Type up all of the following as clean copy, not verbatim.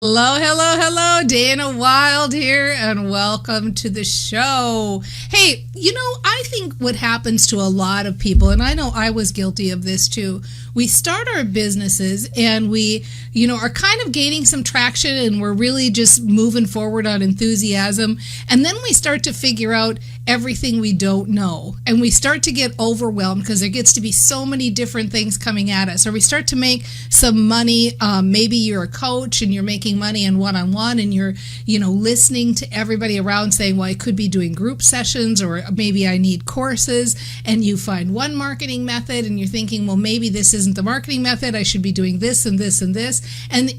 Hello, hello, hello. Dana Wilde here, and welcome to the show. Hey, I think what happens to a lot of people, and I know I was guilty of this too, we start our businesses and we, are kind of gaining some traction and we're really just moving forward on enthusiasm. And then we start to figure out everything we don't know. And we start to get overwhelmed because there gets to be so many different things coming at us. Or we start to make some money. Maybe you're a coach and you're making money in one-on-one and you're, listening to everybody around saying, well, I could be doing group sessions or maybe I need courses. And you find one marketing method and you're thinking, well, maybe this isn't the marketing method. I should be doing this and this and this. And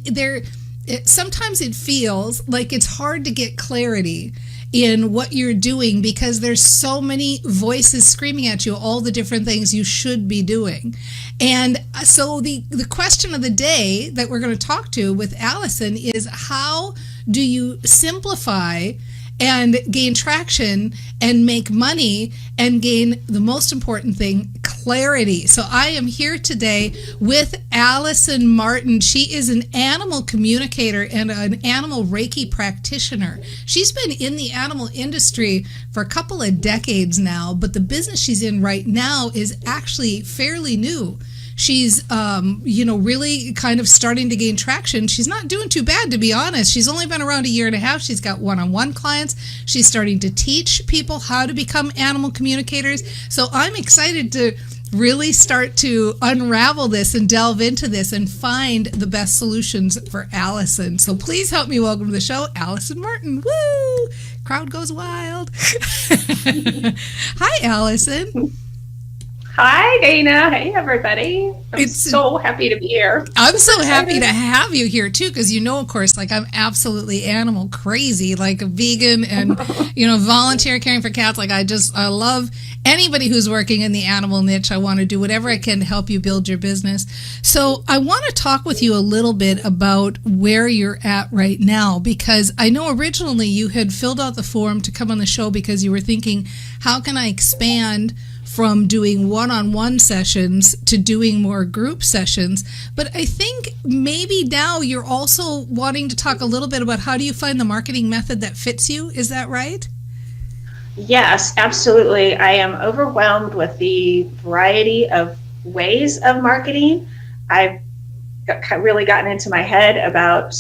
sometimes it feels like it's hard to get clarity in what you're doing because there's so many voices screaming at you all the different things you should be doing. And so the question of the day that we're going to talk to with Allison is, how do you simplify and gain traction and make money and gain, the most important thing, clarity? So I am here today with Allison Martin. She is an animal communicator and an animal Reiki practitioner. She's been in the animal industry for a couple of decades now, but the business she's in right now is actually fairly new. She's, really kind of starting to gain traction. She's not doing too bad, to be honest. She's only been around a year and a half. She's got one-on-one clients. She's starting to teach people how to become animal communicators. So I'm excited to really start to unravel this and delve into this and find the best solutions for Allison. So please help me welcome to the show, Allison Martin. Woo! Crowd goes wild. Hi, Allison. Hi, Dana. Hey, everybody. I'm so happy to be here. I'm so happy to have you here, too, because of course, I'm absolutely animal crazy, like a vegan and, volunteer caring for cats. I love anybody who's working in the animal niche. I want to do whatever I can to help you build your business. So I want to talk with you a little bit about where you're at right now, because I know originally you had filled out the form to come on the show because you were thinking, how can I expand from doing one-on-one sessions to doing more group sessions? But I think maybe now you're also wanting to talk a little bit about how do you find the marketing method that fits you? Is that right? Yes, absolutely. I am overwhelmed with the variety of ways of marketing. I've really gotten into my head about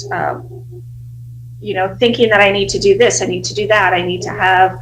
thinking that I need to do this, I need to do that, I need to have,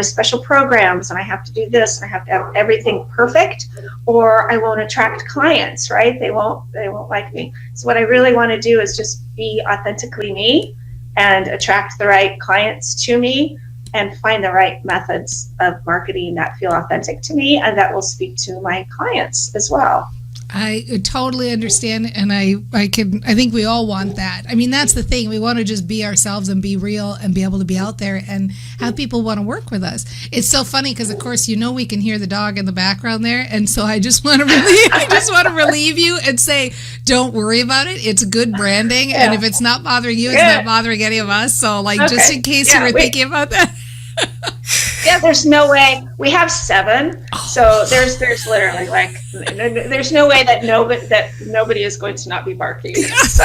special programs, and I have to do this, and I have to have everything perfect, or I won't attract clients, right? They won't like me. So what I really want to do is just be authentically me and attract the right clients to me and find the right methods of marketing that feel authentic to me and that will speak to my clients as well. I totally understand, and I think we all want that. I mean, that's the thing. We want to just be ourselves and be real and be able to be out there and have people want to work with us. It's so funny because, of course, we can hear the dog in the background there, and so I just want to relieve you and say, don't worry about it. It's good branding, and if it's not bothering you, it's not bothering any of us. So, just in case you were thinking about that. Yeah, there's no way. We have 7, so there's literally there's no way that nobody is going to not be barking. So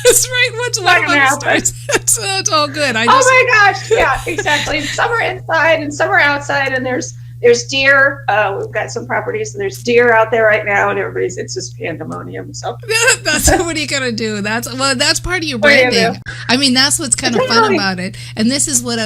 that's right. Once one of them starts, it's all good. Oh my gosh! Yeah, exactly. Some are inside and some are outside, and there's deer. We've got some properties, and there's deer out there right now, and it's just pandemonium. So that's what are you gonna do? That's part of your branding. I mean, that's what's kind of fun about it. And this is what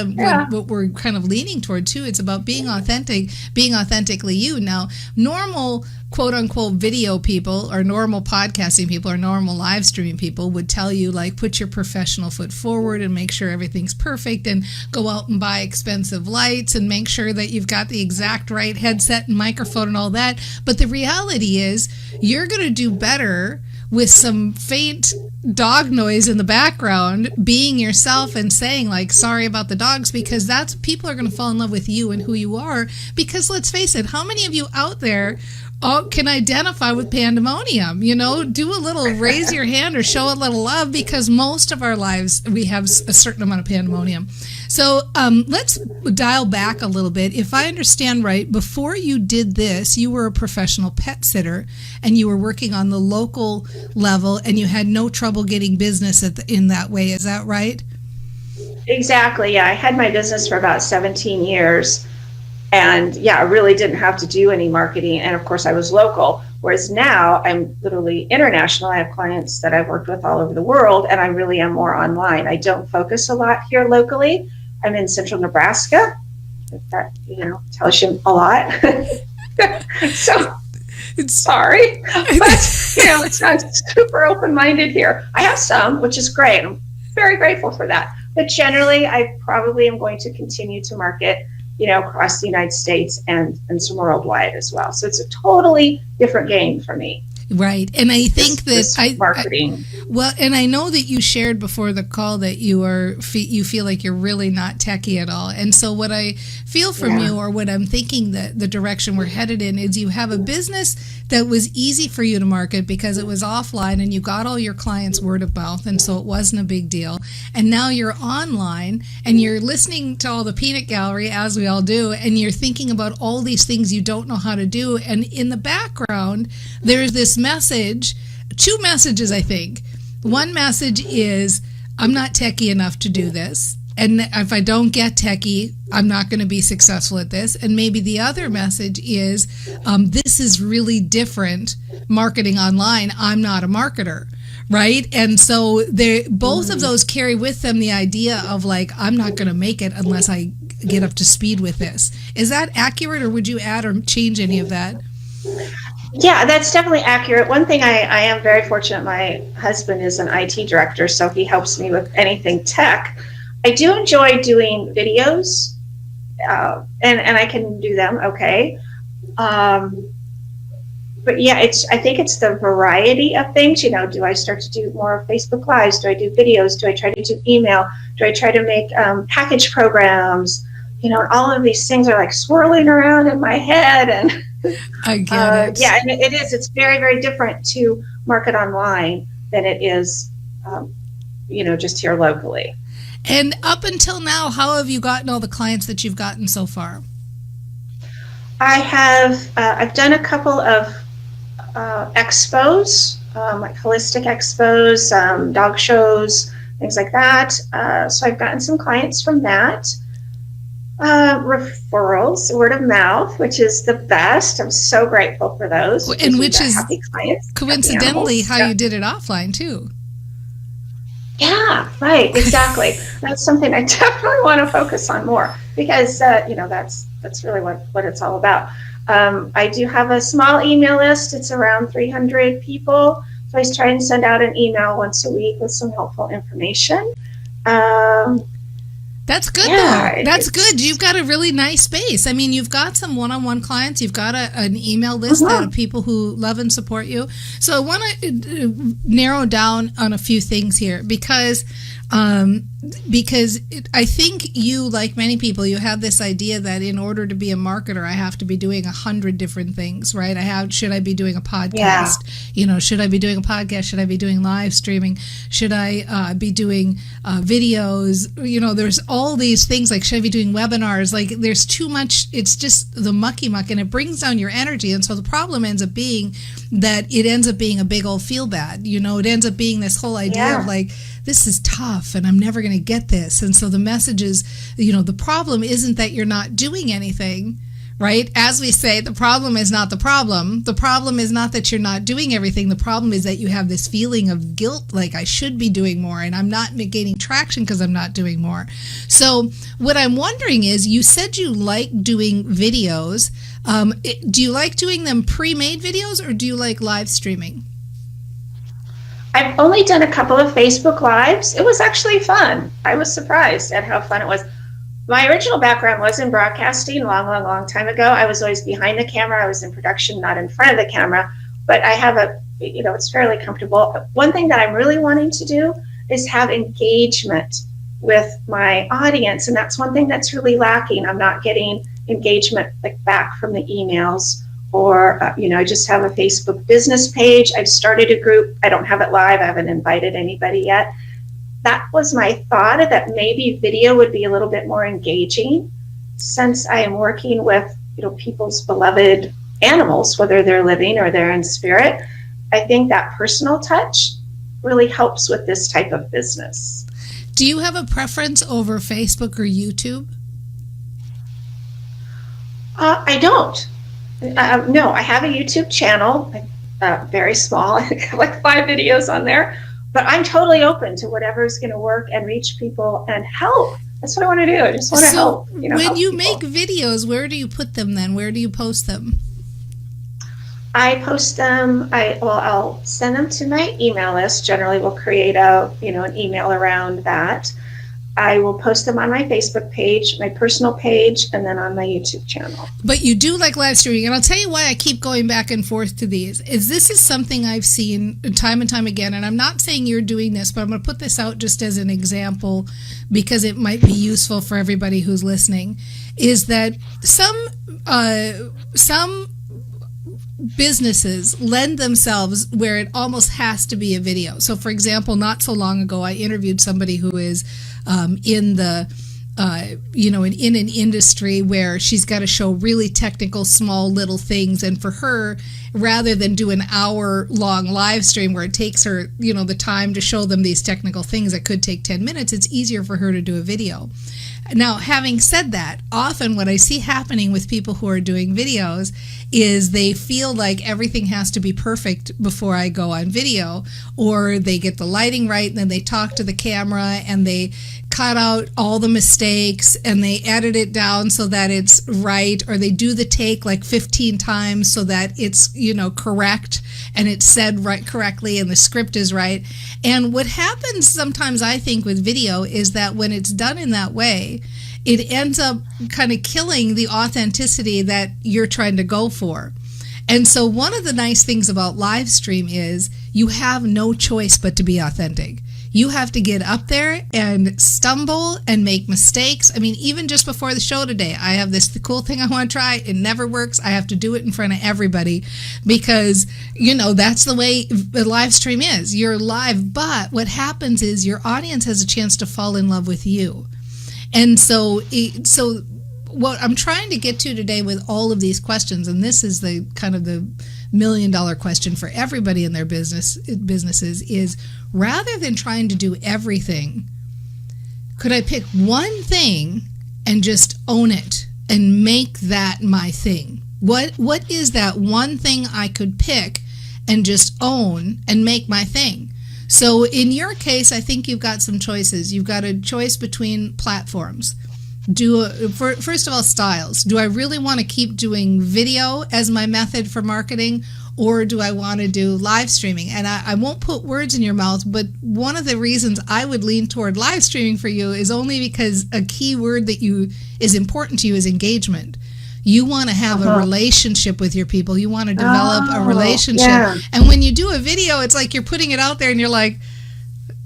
we're kind of leaning toward too. It's about being authentic, being authentically you. Now, normal quote unquote video people or normal podcasting people or normal live streaming people would tell you put your professional foot forward and make sure everything's perfect and go out and buy expensive lights and make sure that you've got the exact right headset and microphone and all that. But the reality is you're going to do better with some faint dog noise in the background, being yourself and saying sorry about the dogs, because that's people are going to fall in love with you and who you are. Because let's face it, how many of you out there can identify with pandemonium. Do a little raise your hand or show a little love, because most of our lives we have a certain amount of pandemonium. So let's dial back a little bit. If I understand right, before you did this, you were a professional pet sitter and you were working on the local level and you had no trouble getting business in that way. Is that right? Exactly. Yeah. I had my business for about 17 years. And I really didn't have to do any marketing. And of course, I was local. Whereas now I'm literally international. I have clients that I've worked with all over the world, and I really am more online. I don't focus a lot here locally. I'm in central Nebraska. If that, tells you a lot. So, sorry. But, it's not super open-minded here. I have some, which is great. I'm very grateful for that. But generally, I probably am going to continue to market across the United States and some worldwide as well. So it's a totally different game for me. Right. And I think this marketing. And I know that you shared before the call that you feel like you're really not techie at all. And so what I feel from you, or what I'm thinking that the direction we're headed in, is you have a business that was easy for you to market because it was offline and you got all your clients word of mouth. And so it wasn't a big deal. And now you're online and you're listening to all the peanut gallery, as we all do, and you're thinking about all these things you don't know how to do. And in the background, there's this message, two messages, I think. One message is, I'm not techie enough to do this. And if I don't get techie, I'm not going to be successful at this. And maybe the other message is, this is really different marketing online. I'm not a marketer. Right. And so both of those carry with them the idea of like, I'm not going to make it unless I get up to speed with this. Is that accurate, or would you add or change any of that? Yeah, that's definitely accurate. One thing I am very fortunate, my husband is an IT director, so he helps me with anything tech. I do enjoy doing videos, and I can do them okay. But I think it's the variety of things. Do I start to do more Facebook Lives? Do I do videos? Do I try to do email? Do I try to make package programs? All of these things are like swirling around in my head, and I get it. Yeah, and it is. It's very, very different to market online than it is, just here locally. And up until now, how have you gotten all the clients that you've gotten so far? I have. I've done a couple of expos, like holistic expos, dog shows, things like that. So I've gotten some clients from that. Referrals, word of mouth, which is the best. I'm so grateful for those. And which is happy clients, coincidentally how you did it offline too. Yeah, right, exactly. That's something I definitely want to focus on more, because that's really what it's all about. I do have a small email list. It's around 300 people. So I try and send out an email once a week with some helpful information. That's good, though. That's good. You've got a really nice base. I mean, you've got some one-on-one clients. You've got an email list that of people who love and support you. So I want to narrow down on a few things here, because I think you, like many people, you have this idea that in order to be a marketer, I have to be doing 100 different things, right? Should I be doing a podcast? Yeah. Should I be doing a podcast? Should I be doing live streaming? Should I be doing videos? There's all these things, like, should I be doing webinars? Like, there's too much. It's just the mucky muck, and it brings down your energy. And so the problem ends up being that it ends up being a big old feel bad. It ends up being this whole idea of like, this is tough and I'm never going to get this. And so the message is, the problem isn't that you're not doing anything, right? As we say, the problem is not the problem. The problem is not that you're not doing everything. The problem is that you have this feeling of guilt, like I should be doing more and I'm not gaining traction because I'm not doing more. So what I'm wondering is, you said you like doing videos. Do you like doing them pre-made videos, or do you like live streaming? I've only done a couple of Facebook Lives. It was actually fun. I was surprised at how fun it was. My original background was in broadcasting long time ago. I was always behind the camera. I was in production, not in front of the camera. But I have it's fairly comfortable. One thing that I'm really wanting to do is have engagement with my audience. And that's one thing that's really lacking. I'm not getting engagement back from the emails or, I just have a Facebook business page. I've started a group. I don't have it live. I haven't invited anybody yet. That was my thought, that maybe video would be a little bit more engaging, since I am working with, people's beloved animals, whether they're living or they're in spirit. I think that personal touch really helps with this type of business. Do you have a preference over Facebook or YouTube? I don't. No, I have a YouTube channel, very small. I have like 5 videos on there, but I'm totally open to whatever is going to work and reach people and help. That's what I want to do. I just want to help. When help you people. make videos, where do you put them then? Where do you post them? I post them. I'll send them to my email list. Generally, we'll create an email around that. I will post them on my Facebook page, my personal page, and then on my YouTube channel. But you do like live streaming, and I'll tell you why I keep going back and forth to these. This is something I've seen time and time again, and I'm not saying you're doing this, but I'm going to put this out just as an example because it might be useful for everybody who's listening, is that some businesses lend themselves where it almost has to be a video. So, for example, not so long ago, I interviewed somebody who is in an industry where she's got to show really technical, small little things. And for her, rather than do an hour-long live stream where it takes her, the time to show them these technical things that could take 10 minutes, it's easier for her to do a video. Now, having said that, often what I see happening with people who are doing videos is they feel like everything has to be perfect before I go on video, or they get the lighting right and then they talk to the camera and they cut out all the mistakes and they edit it down so that it's right, or they do the take like 15 times so that it's, correct and it's said right correctly and the script is right. And what happens sometimes, I think, with video is that when it's done in that way, it ends up kind of killing the authenticity that you're trying to go for. And so one of the nice things about live stream is you have no choice but to be authentic. You have to get up there and stumble and make mistakes. I mean, even just before the show today, I have the cool thing I want to try. It never works. I have to do it in front of everybody because, that's the way the live stream is. You're live, but what happens is your audience has a chance to fall in love with you. And so what I'm trying to get to today with all of these questions, and this is the kind of the $1,000,000 question for everybody in their businesses, is rather than trying to do everything, could I pick one thing and just own it and make that my thing? What is that one thing I could pick and just own and make my thing? So in your case, I think you've got some choices. You've got a choice between platforms. First of all, styles. Do I really want to keep doing video as my method for marketing, or do I want to do live streaming? And I won't put words in your mouth, but one of the reasons I would lean toward live streaming for you is only because a key word that is important to you is engagement. You want to have a relationship with your people. You want to develop a relationship. Yeah. And when you do a video, it's like you're putting it out there and you're like,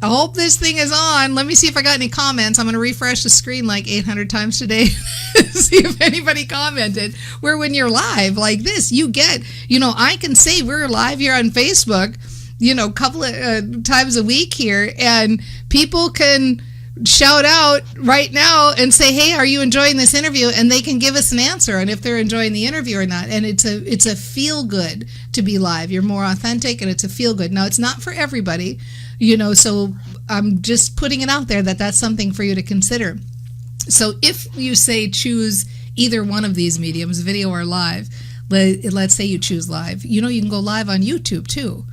I hope this thing is on. Let me see if I got any comments. I'm going to refresh the screen like 800 times today to see if anybody commented. Where when you're live like this, you get, I can say we're live here on Facebook, a couple of times a week here, and people can shout out right now and say, hey, are you enjoying this interview? And they can give us an answer on if they're enjoying the interview or not. And it's a feel good to be live. You're more authentic and it's a feel good. Now, it's not for everybody, so I'm just putting it out there that that's something for you to consider. So if you say choose either one of these mediums, video or live, let's say you choose live, you can go live on YouTube too,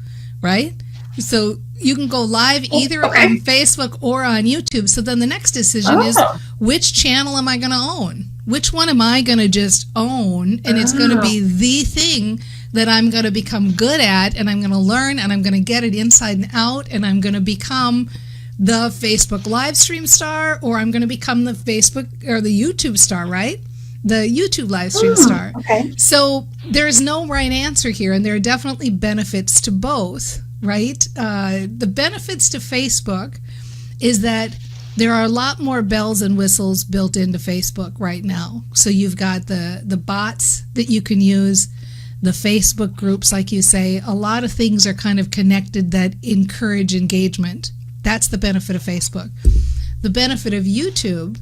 right? So you can go live either on Facebook or on YouTube. So then the next decision is, which channel am I going to own? Which one am I going to just own? And it's going to be the thing that I'm going to become good at, and I'm going to learn, and I'm going to get it inside and out, and I'm going to become the Facebook live stream star, or I'm going to become the Facebook or the YouTube star, right? The YouTube live stream star. Okay. So there's no right answer here, and there are definitely benefits to both, right? The benefits to Facebook is that there are a lot more bells and whistles built into Facebook right now. So you've got the bots that you can use. the Facebook groups, like you say, a lot of things are kind of connected that encourage engagement. That's the benefit of Facebook. The benefit of YouTube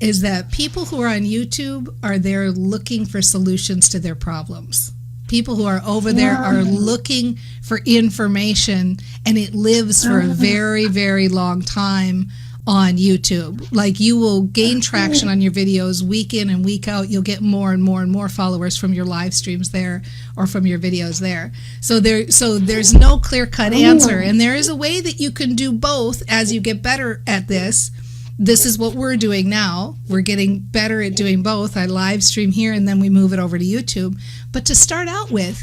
is that people who are on YouTube are there looking for solutions to their problems. People who are over there are looking for information, and it lives for a very, very long time on YouTube. Like, you will gain traction on your videos week in and week out. You'll get more and more and more followers from your live streams there or from your videos there. So there's no clear-cut answer, and there is a way that you can do both as you get better at this. This is what we're doing now. We're getting better at doing both. I live stream here, and then we move it over to YouTube. But to start out with,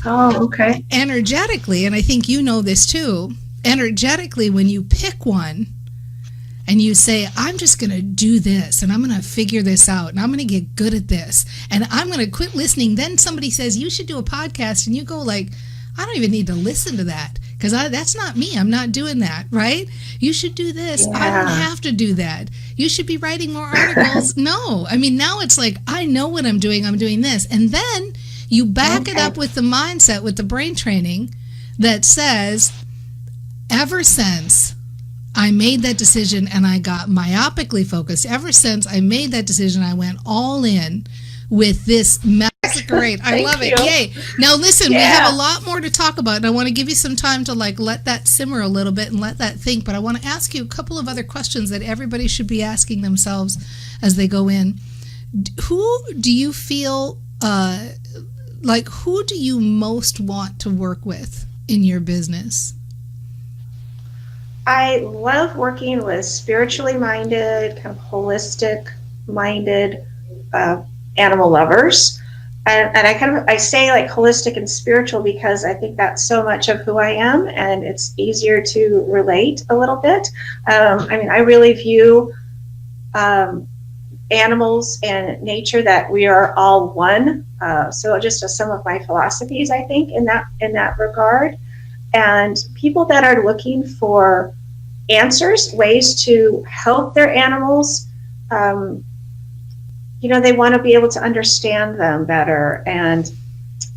energetically, and I think you know this too, energetically, when you pick one and you say, I'm just going to do this, and I'm going to figure this out, and I'm going to get good at this, and I'm going to quit listening. Then somebody says, you should do a podcast, and you go like, I don't even need to listen to that, because that's not me. I'm not doing that, right? You should do this. Yeah. I don't have to do that. You should be writing more articles. No. I mean, now it's like, I know what I'm doing. I'm doing this. And then you back it up with the mindset, with the brain training that says, ever since I made that decision and I got myopically focused, ever since I made that decision, I went all in with this. That's great. I love it. Yay. Now listen, we have a lot more to talk about, and I want to give you some time to let that simmer a little bit and let that think, but I want to ask you a couple of other questions that everybody should be asking themselves as they go in. Who do you feel who do you most want to work with in your business? I love working with spiritually minded, kind of holistic minded animal lovers. And I say like holistic and spiritual because I think that's so much of who I am, and it's easier to relate a little bit. I really view animals and nature that we are all one. So just some of my philosophies, I think, in that regard. And people that are looking for answers, ways to help their animals, they want to be able to understand them better and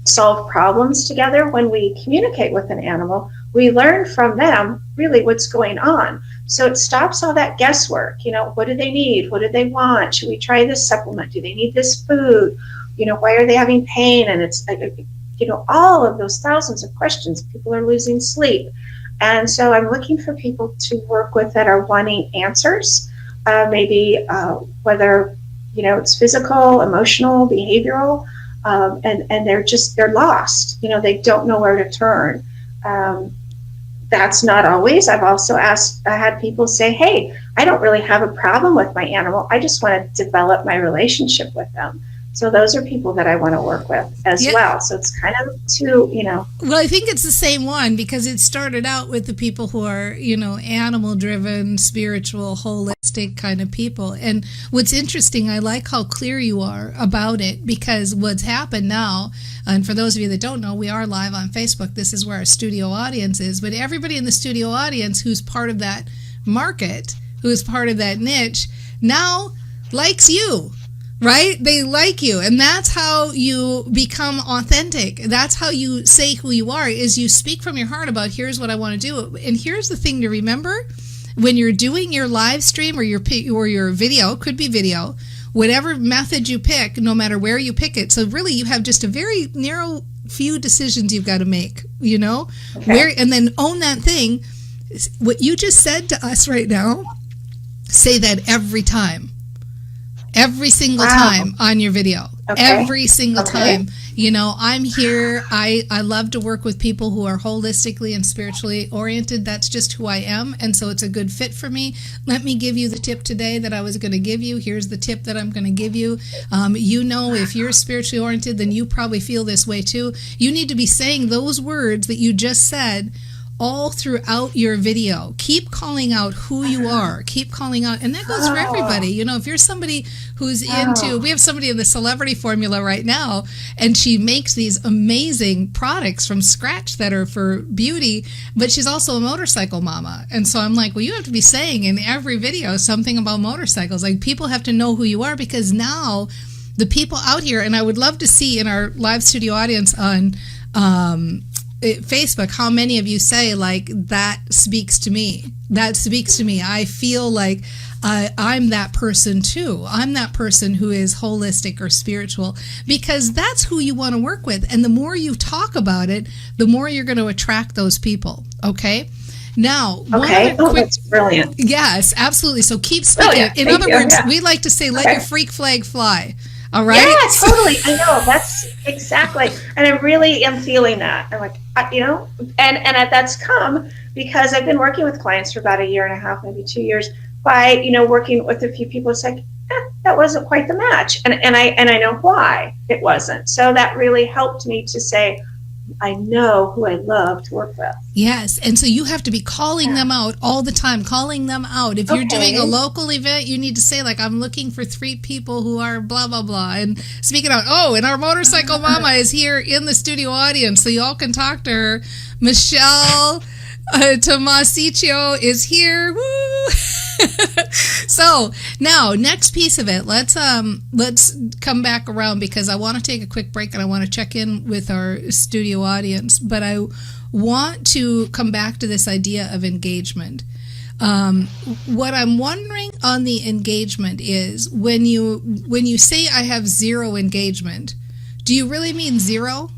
solve problems together. When we communicate with an animal, we learn from them really what's going on. So it stops all that guesswork. What do they need? What do they want? Should we try this supplement? Do they need this food? Why are they having pain? And it's, all of those thousands of questions. People are losing sleep. And so I'm looking for people to work with that are wanting answers, maybe whether it's physical, emotional, behavioral, and they're lost. They don't know where to turn. That's not always. I've also I had people say, hey, I don't really have a problem with my animal. I just want to develop my relationship with them. So those are people that I want to work with as well. So it's kind of two, Well, I think it's the same one because it started out with the people who are, animal driven, spiritual, holistic kind of people. And what's interesting, I like how clear you are about it, because what's happened now, and for those of you that don't know, we are live on Facebook. This is where our studio audience is. But everybody in the studio audience who's part of that market, who is part of that niche, now likes you. Right? They like you. And that's how you become authentic. That's how you say who you are, is you speak from your heart about, here's what I want to do. And here's the thing to remember. When you're doing your live stream or your video, could be video, whatever method you pick, no matter where you pick it. So really you have just a very narrow few decisions you've got to make, Okay. And then own that thing. What you just said to us right now, say that every time. Every single time on your video. Okay. Every single time. I'm here. I love to work with people who are holistically and spiritually oriented. That's just who I am. And so it's a good fit for me. Let me give you the tip today that I was going to give you. Here's the tip that I'm going to give you. If you're spiritually oriented, then you probably feel this way too. You need to be saying those words that you just said all throughout your video. Keep calling out who you are. Keep calling out, and that goes for everybody. If you're somebody who's we have somebody in the celebrity formula right now, and she makes these amazing products from scratch that are for beauty, but she's also a motorcycle mama. And so I'm like, well, you have to be saying in every video something about motorcycles. Like, people have to know who you are, because now the people out here, and I would love to see in our live studio audience on Facebook how many of you say, like, that speaks to me. That speaks to me. I feel like I'm that person too. I'm that person who is holistic or spiritual, because that's who you want to work with. And the more you talk about it, the more you're going to attract those people. Okay. Now, that's brilliant. Yes, absolutely. So keep speaking. Brilliant. In other words, we like to say, let your freak flag fly. All right. Yeah, totally. I know. That's exactly. And I really am feeling that. I'm like, and that's come because I've been working with clients for about a year and a half, maybe 2 years, by, working with a few people. It's like, that wasn't quite the match. And I know why it wasn't. So that really helped me to say, I know who I love to work with. Yes. And so you have to be calling them out all the time, calling them out. If you're doing a local event, you need to say, like, I'm looking for 3 people who are blah, blah, blah. And speaking of, and our motorcycle mama is here in the studio audience, so you all can talk to her. Michelle Tomasiccio is here. Woo! So now, next piece of it, let's come back around, because I want to take a quick break and I want to check in with our studio audience. But I want to come back to this idea of engagement. What I'm wondering on the engagement is, when you say I have 0 engagement, do you really mean 0?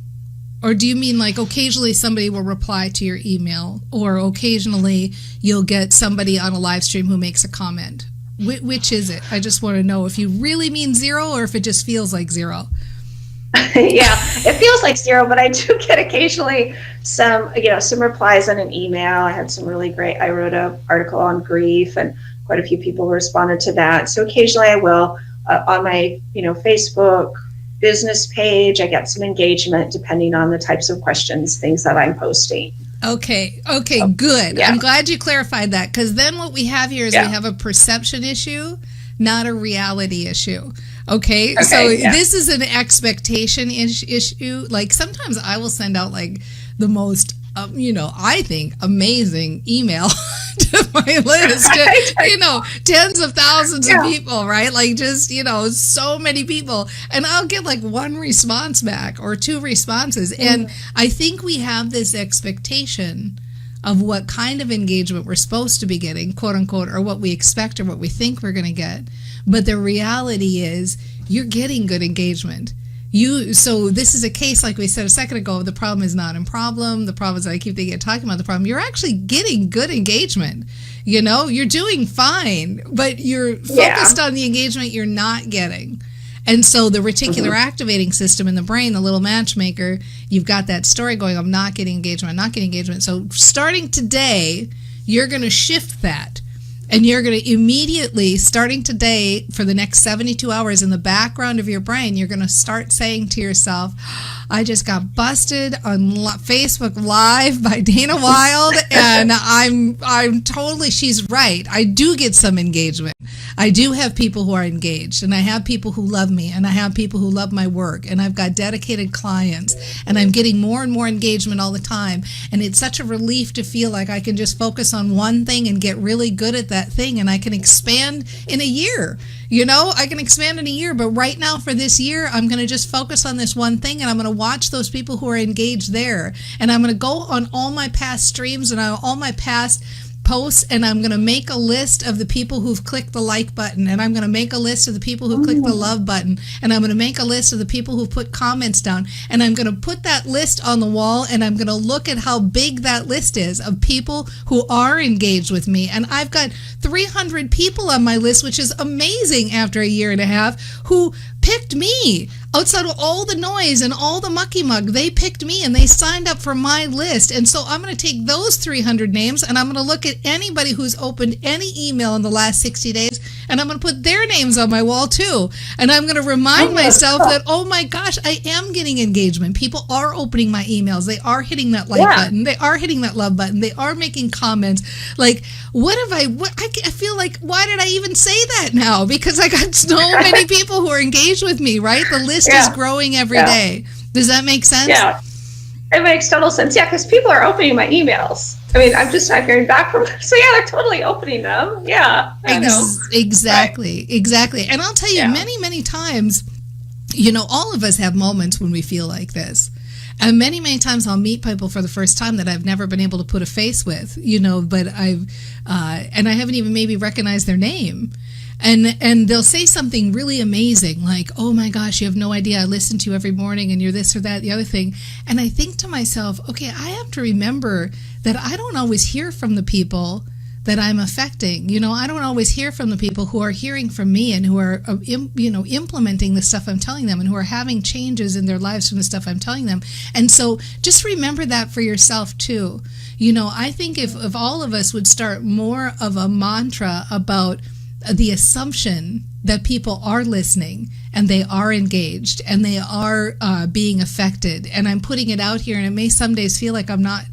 Or do you mean, like, occasionally somebody will reply to your email, or occasionally you'll get somebody on a live stream who makes a comment? Which is it? I just want to know if you really mean 0 or if it just feels like 0. Yeah, it feels like 0, but I do get occasionally some replies on an email. I had some really great, I wrote an article on grief, and quite a few people responded to that. So occasionally I will, on my, Facebook business page, I get some engagement depending on the types of questions, things that I'm posting. Okay, good. Yeah. I'm glad you clarified that, because then what we have here is we have a perception issue, not a reality issue. Okay, so this is an expectation issue. Like, sometimes I will send out, like, the most, I think amazing email to my list, tens of thousands of people, right? Like, just, so many people. And I'll get like 1 response back or 2 responses. And I think we have this expectation of what kind of engagement we're supposed to be getting, quote unquote, or what we expect or what we think we're going to get. But the reality is, you're getting good engagement. So this is a case, like we said a second ago, the problem is not in problem. The problem is, I keep talking about the problem. You're actually getting good engagement. You're doing fine, but you're focused on the engagement you're not getting. And so the reticular activating system in the brain, the little matchmaker, you've got that story going, I'm not getting engagement, I'm not getting engagement. So starting today, you're going to shift that. And you're going to immediately, starting today, for the next 72 hours, in the background of your brain, you're going to start saying to yourself, I just got busted on Facebook Live by Dana Wilde, and I'm totally, she's right. I do get some engagement. I do have people who are engaged, and I have people who love me, and I have people who love my work, and I've got dedicated clients, and I'm getting more and more engagement all the time. And it's such a relief to feel like I can just focus on one thing and get really good at that thing, and I can expand in a year. I can expand in a year, but right now for this year, I'm going to just focus on this one thing, and I'm going to watch those people who are engaged there, and I'm going to go on all my past streams and all my past posts, and I'm going to make a list of the people who've clicked the like button, and I'm going to make a list of the people who clicked the love button, and I'm going to make a list of the people who put comments down, and I'm going to put that list on the wall, and I'm going to look at how big that list is of people who are engaged with me. And I've got 300 people on my list, which is amazing after a year and a half, who picked me. Outside of all the noise and all the mucky mug, they picked me and they signed up for my list. And so I'm going to take those 300 names, and I'm going to look at anybody who's opened any email in the last 60 days, and I'm going to put their names on my wall too. And I'm going to remind myself that, oh my gosh, I am getting engagement. People are opening my emails. They are hitting that like button. They are hitting that love button. They are making comments. Like, I feel like, why did I even say that now? Because I got so many people who are engaged with me, right? The list is growing every day. Does that make sense? Yeah, it makes total sense. Yeah, because people are opening my emails. I mean, I'm just not hearing back from them. So yeah, they're totally opening them. Yeah, I know. Exactly. And I'll tell you, many, many times, All of us have moments when we feel like this. And many, many times I'll meet people for the first time that I've never been able to put a face with, but and I haven't even maybe recognized their name. And they'll say something really amazing, like, oh my gosh, you have no idea, I listen to you every morning and you're this or that, the other thing. And I think to myself, okay, I have to remember that I don't always hear from the people that I'm affecting. I don't always hear from the people who are hearing from me and who are, implementing the stuff I'm telling them and who are having changes in their lives from the stuff I'm telling them. And so just remember that for yourself too. I think if all of us would start more of a mantra about the assumption that people are listening and they are engaged and they are being affected. And I'm putting it out here, and it may some days feel like I'm not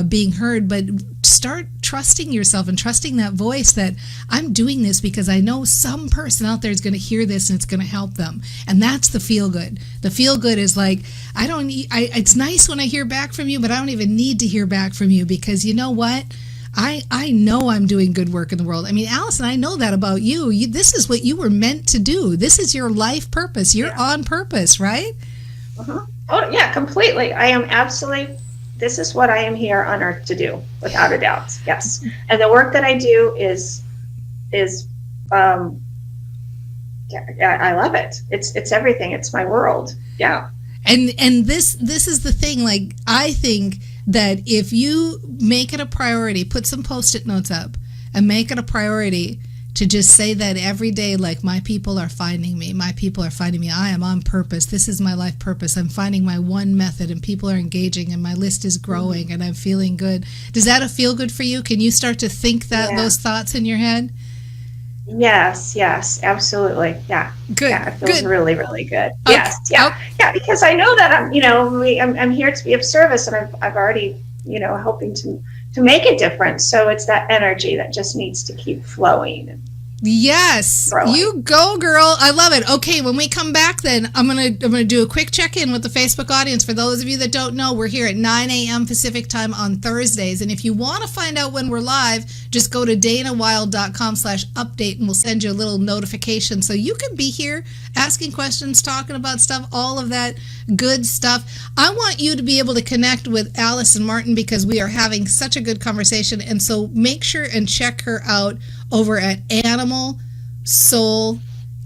being heard, but start trusting yourself and trusting that voice that I'm doing this because I know some person out there is going to hear this and it's going to help them. And that's the feel good. The feel good is like, it's nice when I hear back from you, but I don't even need to hear back from you because you know what? I know I'm doing good work in the world. I mean, Allison, I know that about you. This is what you were meant to do. This is your life purpose. You're on purpose, right? Uh-huh. Oh, yeah, completely. I am absolutely, this is what I am here on earth to do, without a doubt. Yes. And the work that I do is I love it. It's everything. It's my world. Yeah. And this is the thing, like, I think that if you make it a priority, put some Post-it notes up and make it a priority to just say that every day, like, my people are finding me. My people are finding me. I am on purpose. This is my life purpose. I'm finding my one method and people are engaging and my list is growing and I'm feeling good. Does that feel good for you? Can you start to think those thoughts in your head? Yes, absolutely. Yeah. Good. Yeah, it feels really, really good. Okay. Yes. Yeah. Yeah, because I know that I'm here to be of service, and I've already, helping to make a difference. So it's that energy that just needs to keep flowing. Yes, growing. You go, girl. I love it. Okay, when we come back, then I'm gonna do a quick check-in with the Facebook audience. For those of you that don't know, we're here at 9 a.m. Pacific time on Thursdays, and if you want to find out when we're live, just go to danawilde.com/update, and we'll send you a little notification so you can be here asking questions, talking about stuff, all of that good stuff. I want you to be able to connect with Allison Martin because we are having such a good conversation, and so make sure and check her out over at Animal Soul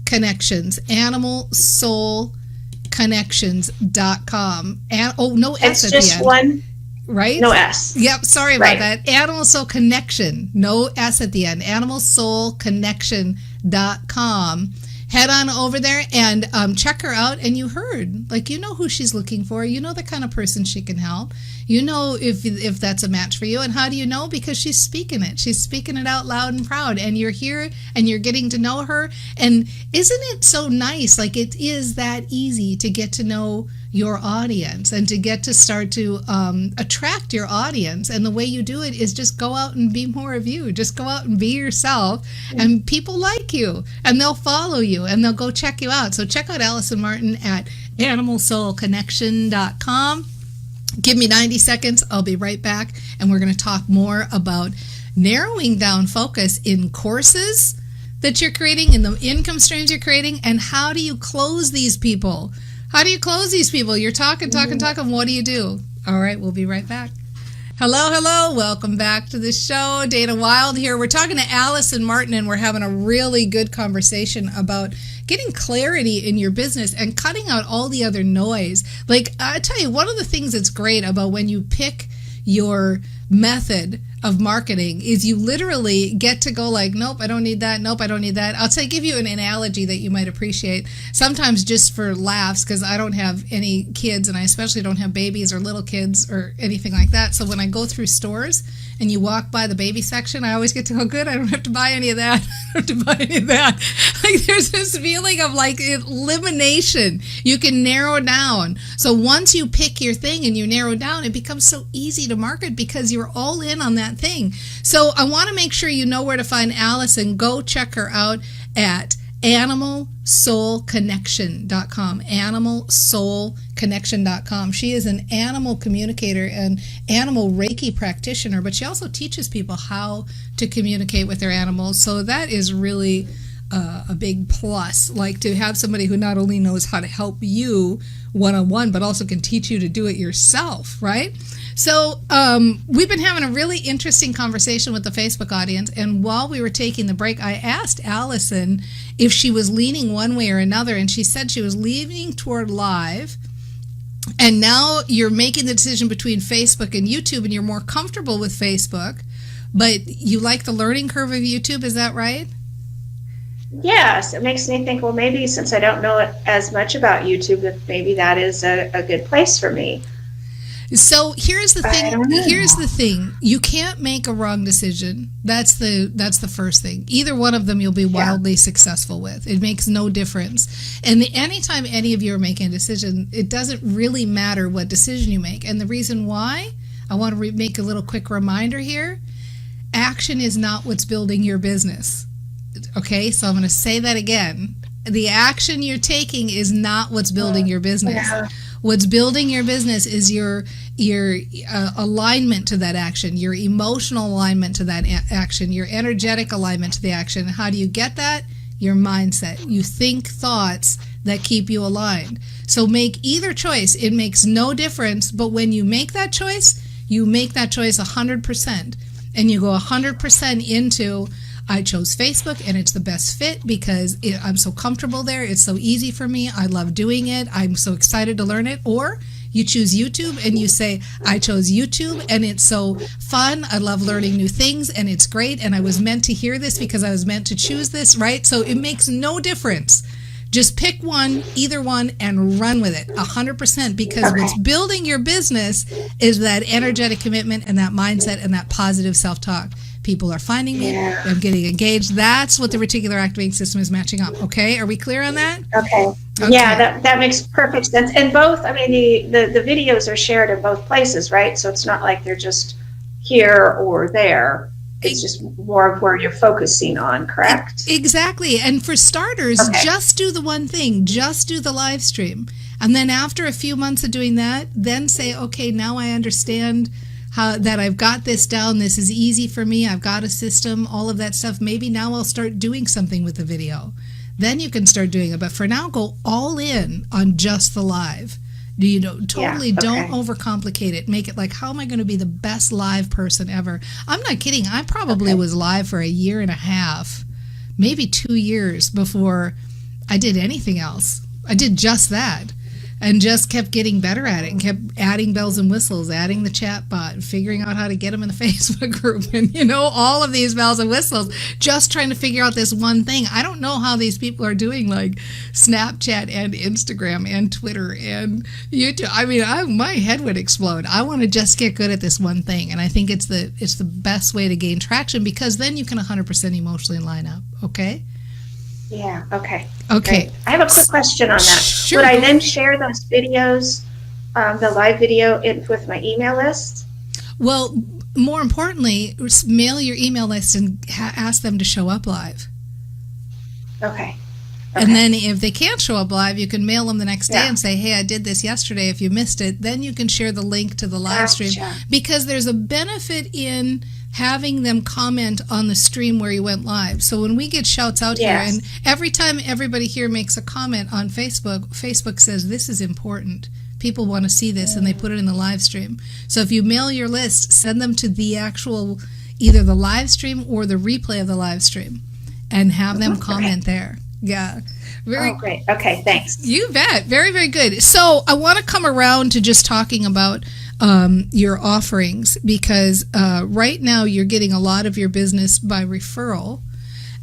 Connections, animalsoulconnections.com. No S at the end. It's just one. Right? No S. Yep, sorry about that. Animal Soul Connection, no S at the end. animalsoulconnection.com. Head on over there and check her out. And you heard, like, you know who she's looking for. You know the kind of person she can help. You know if that's a match for you. And how do you know? Because she's speaking it. She's speaking it out loud and proud. And you're here and you're getting to know her. And isn't it so nice? Like, it is that easy to get to know your audience and to get to start to attract your audience. And the way you do it is just go out and be more of you. Just go out and be yourself. And people like you and they'll follow you and they'll go check you out. So check out Allison Martin at animalsoulconnection.com. Give me 90 seconds. I'll be right back. And we're going to talk more about narrowing down focus in courses that you're creating, in the income streams you're creating, and how do you close these people? How do you close these people? You're talking. What do you do? All right, we'll be right back. Hello. Welcome back to the show. Dana Wilde here. We're talking to Allison Martin, and we're having a really good conversation about getting clarity in your business and cutting out all the other noise. Like, I tell you, one of the things that's great about when you pick your method of marketing is you literally get to go like, nope, I don't need that. Nope, I don't need that. I'll give you an analogy that you might appreciate. Sometimes just for laughs, because I don't have any kids and I especially don't have babies or little kids or anything like that. So when I go through stores and you walk by the baby section, I always get to go, good, I don't have to buy any of that. I don't have to buy any of that. Like, there's this feeling of like elimination. You can narrow down. So once you pick your thing and you narrow down, it becomes so easy to market because you're all in on that thing. So I want to make sure you know where to find Allison. Go check her out at animalsoulconnection.com. animalsoulconnection.com. She is an animal communicator and animal Reiki practitioner, but she also teaches people how to communicate with their animals. So that is really a big plus, like to have somebody who not only knows how to help you one-on-one, but also can teach you to do it yourself, right? So we've been having a really interesting conversation with the Facebook audience, and while we were taking the break, I asked Allison if she was leaning one way or another, and she said she was leaning toward live, and now you're making the decision between Facebook and YouTube, and you're more comfortable with Facebook, but you like the learning curve of YouTube, is that right? Yes, it makes me think, well, maybe since I don't know as much about YouTube, that maybe that is a good place for me. So here's the thing. You can't make a wrong decision. That's the first thing. Either one of them you'll be wildly successful with. It makes no difference. And anytime any of you are making a decision, it doesn't really matter what decision you make. And the reason why, I want to make a little quick reminder here. Action is not what's building your business. Okay, so I'm going to say that again. The action you're taking is not what's building your business. Yeah. What's building your business is your alignment to that action, your emotional alignment to that action, your energetic alignment to the action. How do you get that? Your mindset. You think thoughts that keep you aligned. So make either choice. It makes no difference, but when you make that choice 100%. And you go 100% into, I chose Facebook and it's the best fit because I'm so comfortable there. It's so easy for me. I love doing it. I'm so excited to learn it. Or you choose YouTube and you say, I chose YouTube and it's so fun. I love learning new things and it's great. And I was meant to hear this because I was meant to choose this, right? So it makes no difference. Just pick one, either one, and run with it 100%, because what's building your business is that energetic commitment and that mindset and that positive self-talk. People are finding me. I'm getting engaged. That's what the reticular activating system is matching up. Okay, are we clear on that? Okay. Yeah, that makes perfect sense. And both, I mean, the videos are shared in both places, right? So it's not like they're just here or there. It's just more of where you're focusing on, correct? Exactly. And for starters, just do the one thing. Just do the live stream. And then after a few months of doing that, then say, okay, now I understand how that I've got this down. This is easy for me. I've got a system, all of that stuff. Maybe now I'll start doing something with the video. Then you can start doing it. But for now, go all in on just the live. Don't overcomplicate it. Make it like, how am I going to be the best live person ever? I'm not kidding. I probably was live for 1.5 years, maybe 2 years before I did anything else. I did just that and just kept getting better at it and kept adding bells and whistles, adding the chat bot, figuring out how to get them in the Facebook group and, all of these bells and whistles, just trying to figure out this one thing. I don't know how these people are doing like Snapchat and Instagram and Twitter and YouTube. I mean, my head would explode. I want to just get good at this one thing. And I think it's the best way to gain traction, because then you can 100% emotionally line up. Okay? Yeah, okay. Okay. Great. I have a quick question on that. Sure. Would I then share those videos, the live video, with my email list? Well, more importantly, mail your email list and ask them to show up live. Okay. And then if they can't show up live, you can mail them the next day and say, hey, I did this yesterday. If you missed it, then you can share the link to the live stream, because there's a benefit in having them comment on the stream where you went live. So when we get shouts out here, and every time everybody here makes a comment on Facebook, Facebook says this is important. People want to see this, and they put it in the live stream. So if you mail your list, send them to the actual, either the live stream or the replay of the live stream, and have them comment there. Yeah. Great. Okay, thanks. You bet. Very, very good. So I want to come around to just talking about your offerings, because right now you're getting a lot of your business by referral.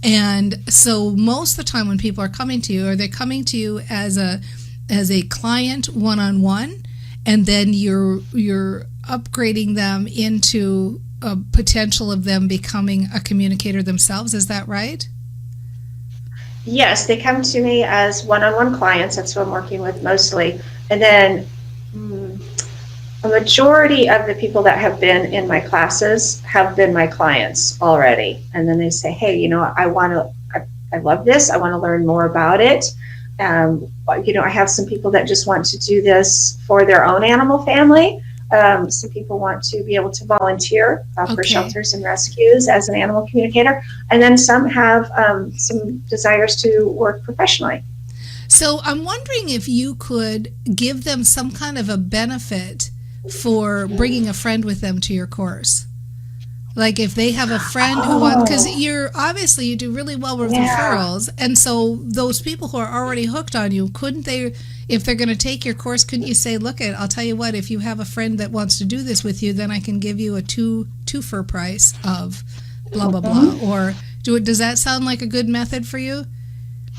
And so most of the time when people are coming to you, are they coming to you as a client one-on-one, and then you're upgrading them into a potential of them becoming a communicator themselves? Is that right? Yes, they come to me as one-on-one clients. That's who I'm working with mostly. And then a majority of the people that have been in my classes have been my clients already. And then they say, hey, I love this. I want to learn more about it. I have some people that just want to do this for their own animal family. Some people want to be able to volunteer for Okay. shelters and rescues as an animal communicator. And then some have some desires to work professionally. So I'm wondering if you could give them some kind of a benefit for bringing a friend with them to your course. Like if they have a friend who wants, because you do really well with referrals, and so those people who are already hooked on you, couldn't they, if they're going to take your course, couldn't you say, look, I'll tell you what, if you have a friend that wants to do this with you, then I can give you a two-for price of blah, blah, blah. Or does that sound like a good method for you?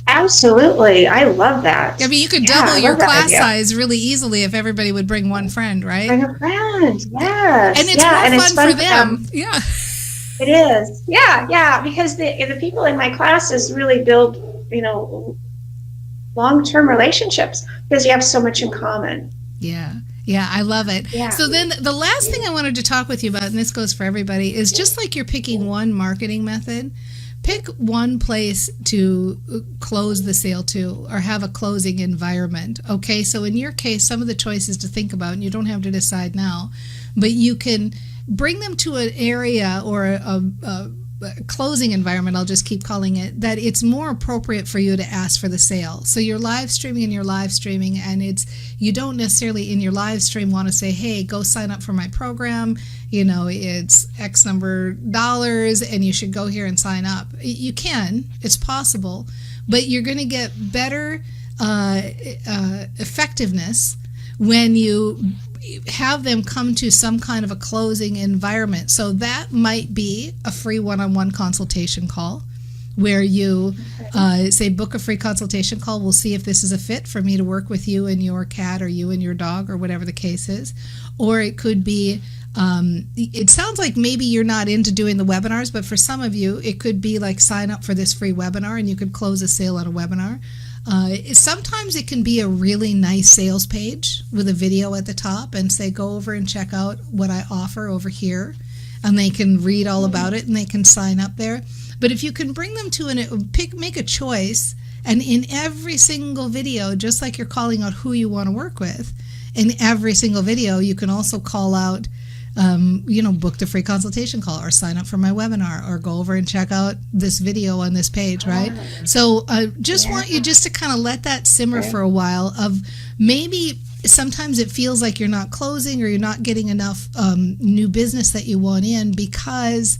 Absolutely. I love that. I mean, you could double your class size really easily if everybody would bring one friend, right? Bring a friend, yes. And it's more fun for them. Yeah. It is. Yeah, because the people in my classes really build, long-term relationships because you have so much in common. Yeah, I love it. Yeah. So then the last thing I wanted to talk with you about, and this goes for everybody, is just like you're picking one marketing method, pick one place to close the sale to or have a closing environment. Okay, so in your case, some of the choices to think about, and you don't have to decide now, but you can bring them to an area or a closing environment, I'll just keep calling it, that it's more appropriate for you to ask for the sale. So you're live streaming, and you don't necessarily in your live stream want to say, hey, go sign up for my program, it's X number dollars and you should go here and sign up. You can, it's possible, but you're going to get better effectiveness when you have them come to some kind of a closing environment. So that might be a free one-on-one consultation call where you say, book a free consultation call. We'll see if this is a fit for me to work with you and your cat or you and your dog or whatever the case is. Or it could be, it sounds like maybe you're not into doing the webinars, but for some of you, it could be like sign up for this free webinar and you could close a sale on a webinar. Sometimes it can be a really nice sales page with a video at the top and say, go over and check out what I offer over here. And they can read all about it and they can sign up there. But if you can bring them to make a choice, and in every single video, just like you're calling out who you want to work with, in every single video, you can also call out, book the free consultation call or sign up for my webinar or go over and check out this video on this page, right? So want you just to kind of let that simmer for a while of maybe sometimes it feels like you're not closing or you're not getting enough new business that you want in because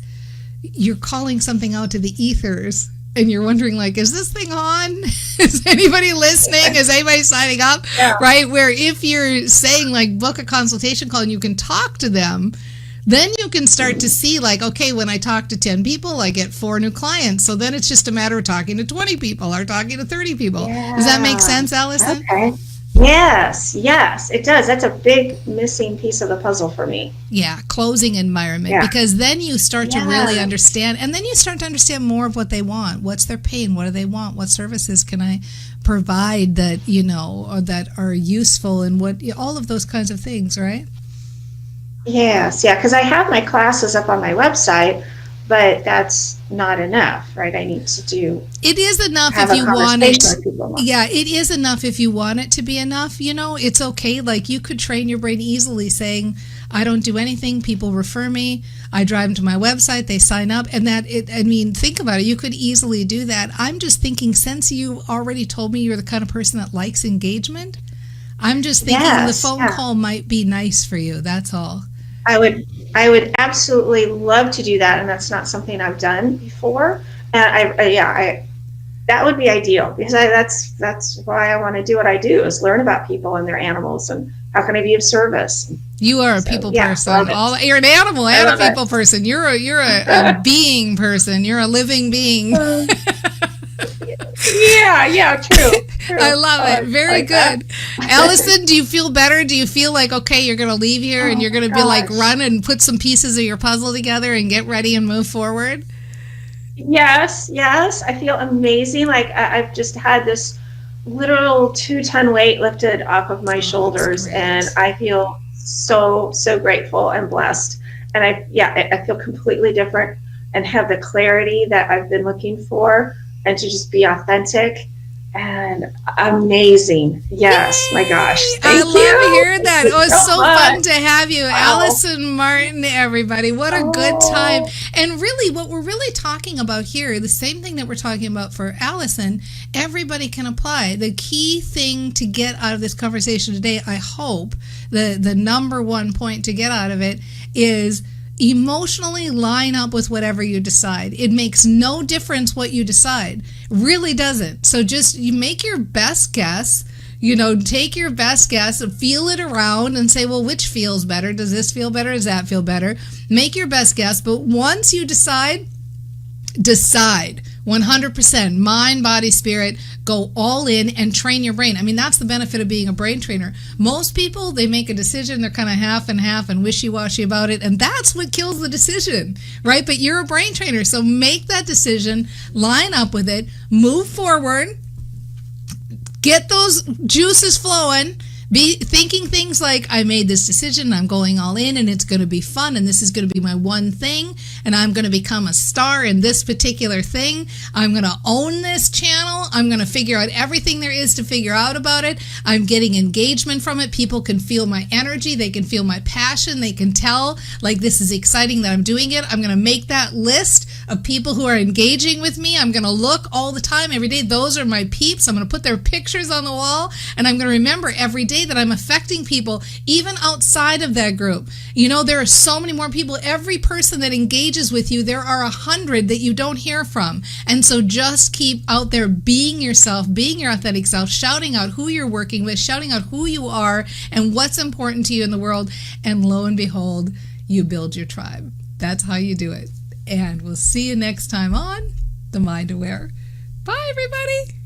you're calling something out to the ethers and you're wondering, like, is this thing on? Is anybody listening? Is anybody signing up? Yeah. Right? Where if you're saying, like, book a consultation call and you can talk to them, then you can start to see, like, okay, when I talk to 10 people, I get 4 new clients. So then it's just a matter of talking to 20 people or talking to 30 people. Yeah. Does that make sense, Allison? Okay. Yes, it does. That's a big missing piece of the puzzle for me. Yeah, closing environment, because then you start to really understand, and then you start to understand more of what they want. What's their pain? What do they want? What services can I provide that, or that are useful, and all of those kinds of things, right? Yes, because I have my classes up on my website, but that's not enough, right? I need to do. It is enough if you want it. Yeah, it is enough if you want it to be enough. It's okay. Like you could train your brain easily saying, I don't do anything. People refer me. I drive them to my website. They sign up. And think about it. You could easily do that. I'm just thinking, since you already told me you're the kind of person that likes engagement, I'm just thinking the phone call might be nice for you. That's all. I would absolutely love to do that, and that's not something I've done before. And that would be ideal because that's why I want to do what I do, is learn about people and their animals and how can I be of service. You are a people person. You're an animal and a people person. You're a being person. You're a living being. True. I love it. Very good. Allison, do you feel better? Do you feel like, okay, you're going to leave here and you're going to be like, run and put some pieces of your puzzle together and get ready and move forward? Yes. I feel amazing. Like I've just had this literal 2-ton weight lifted off of my shoulders, and I feel so grateful and blessed. And I feel completely different and have the clarity that I've been looking for, and to just be authentic and amazing. Yes, my gosh. I Thank love you. hearing that. Thank It you was so much. fun to have you. Wow. Allison Martin, everybody. What a good time. Oh. And really, what we're really talking about here, the same thing that we're talking about for Allison, everybody can apply. The key thing to get out of this conversation today, I hope, the number one point to get out of it is emotionally line up with whatever you decide. It makes no difference what you decide. Really doesn't. So just you make your best guess. Take your best guess, feel it around and say, well, which feels better? Does this feel better? Does that feel better? Make your best guess. But once you decide 100%, mind, body, spirit, go all in and train your brain. I mean, that's the benefit of being a brain trainer. Most people, they make a decision, they're kind of half and half and wishy-washy about it, and that's what kills the decision, right? But you're a brain trainer, so make that decision, line up with it, move forward, get those juices flowing. Be thinking things like, I made this decision, I'm going all in, and it's going to be fun, and this is going to be my one thing, and I'm going to become a star in this particular thing. I'm going to own this channel. I'm going to figure out everything there is to figure out about it. I'm getting engagement from it. People can feel my energy. They can feel my passion. They can tell, like, this is exciting that I'm doing it. I'm going to make that list of people who are engaging with me. I'm going to look all the time, every day. Those are my peeps. I'm going to put their pictures on the wall, and I'm going to remember every day that I'm affecting people, even outside of that group. There are so many more people. Every person that engages with you, there are 100 that you don't hear from. And so just keep out there being yourself, being your authentic self, shouting out who you're working with, shouting out who you are and what's important to you in the world. And lo and behold, you build your tribe. That's how you do it. And we'll see you next time on The Mind Aware. Bye, everybody.